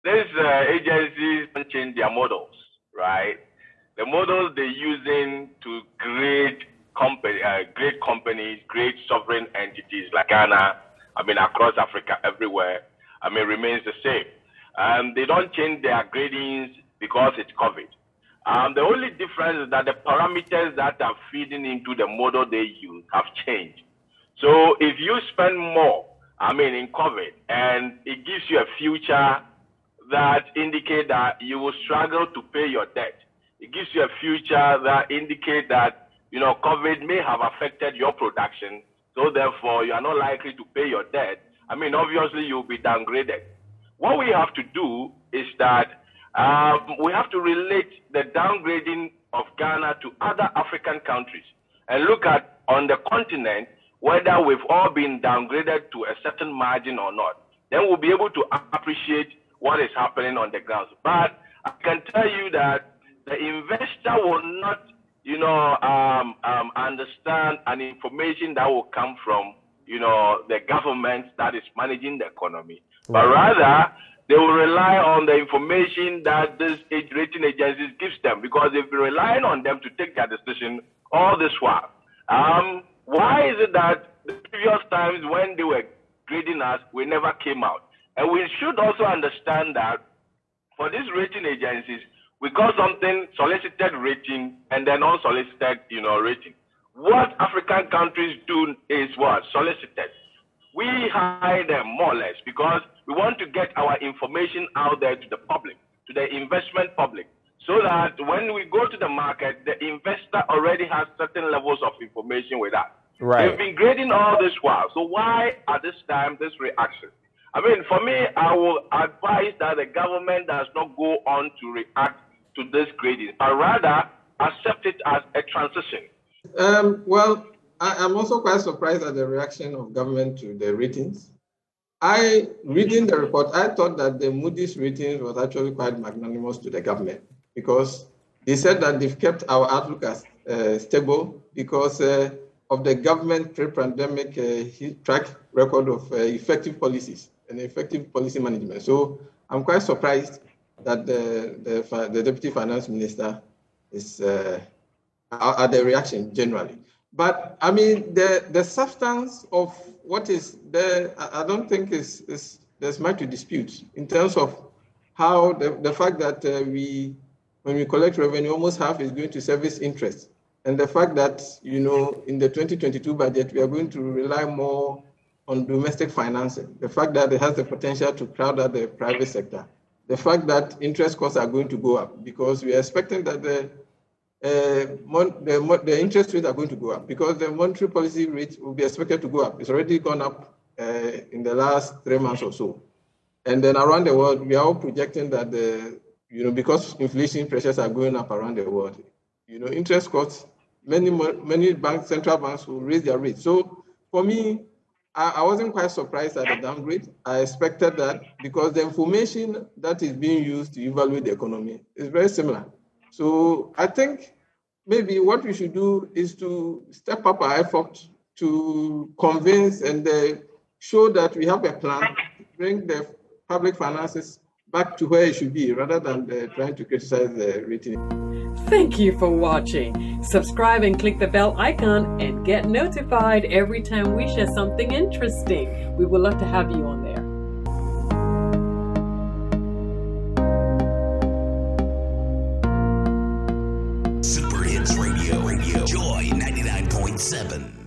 these agencies don't change their models, right? The models they're using to grade great companies, great sovereign entities like Ghana, across Africa, everywhere, remains the same. They don't change their gradings because it's COVID. The only difference is that the parameters that are feeding into the model they use have changed. So if you spend more, in COVID, and it gives you a future that indicate that you will struggle to pay your debt. It gives you a future that indicate that, COVID may have affected your production, so therefore you are not likely to pay your debt. Obviously you'll be downgraded. What we have to do is that we have to relate the downgrading of Ghana to other African countries and look at on the continent whether we've all been downgraded to a certain margin or not. Then we'll be able to appreciate what is happening on the ground. But I can tell you that the investor will not, understand an information that will come from, the government that is managing the economy. Right. But rather, they will rely on the information that these rating agencies gives them, because they've been relying on them to take their decision all this while. Why is it that the previous times when they were grading us, we never came out? And we should also understand that for these rating agencies, we call something solicited rating and then unsolicited, rating. What African countries do is what? Solicited. We hire them more or less because we want to get our information out there to the public, to the investment public, so that when we go to the market, the investor already has certain levels of information with us. Right. They've been grading all this while. So why at this time this reaction? For me, I will advise that the government does not go on to react to this grading, but rather accept it as a transition. Well, I'm also quite surprised at the reaction of government to the ratings. Reading the report, I thought that the Moody's ratings was actually quite magnanimous to the government, because they said that they've kept our outlook as stable because of the government pre-pandemic track record of effective policies and effective policy management. So I'm quite surprised that the Deputy Finance Minister is at the reaction generally. But the substance of what is there, I don't think there's much to dispute in terms of how the fact that when we collect revenue, almost half is going to service interest. And the fact that, in the 2022 budget, we are going to rely more on domestic financing. The fact that it has the potential to crowd out the private sector. The fact that interest costs are going to go up because we are expecting that the interest rates are going to go up because the monetary policy rate will be expected to go up. It's already gone up in the last 3 months or so. And then around the world, we are all projecting that because inflation pressures are going up around the world, interest costs, many banks, central banks will raise their rates. So for me, I wasn't quite surprised at the downgrade. I expected that because the information that is being used to evaluate the economy is very similar. So I think maybe what we should do is to step up our effort to convince and show that we have a plan to bring the public finances back to where it should be, rather than trying to criticize the rating. Thank you for watching. Subscribe and click the bell icon and get notified every time we share something interesting. We would love to have you on there. Super Hits Radio. Joy 99.7.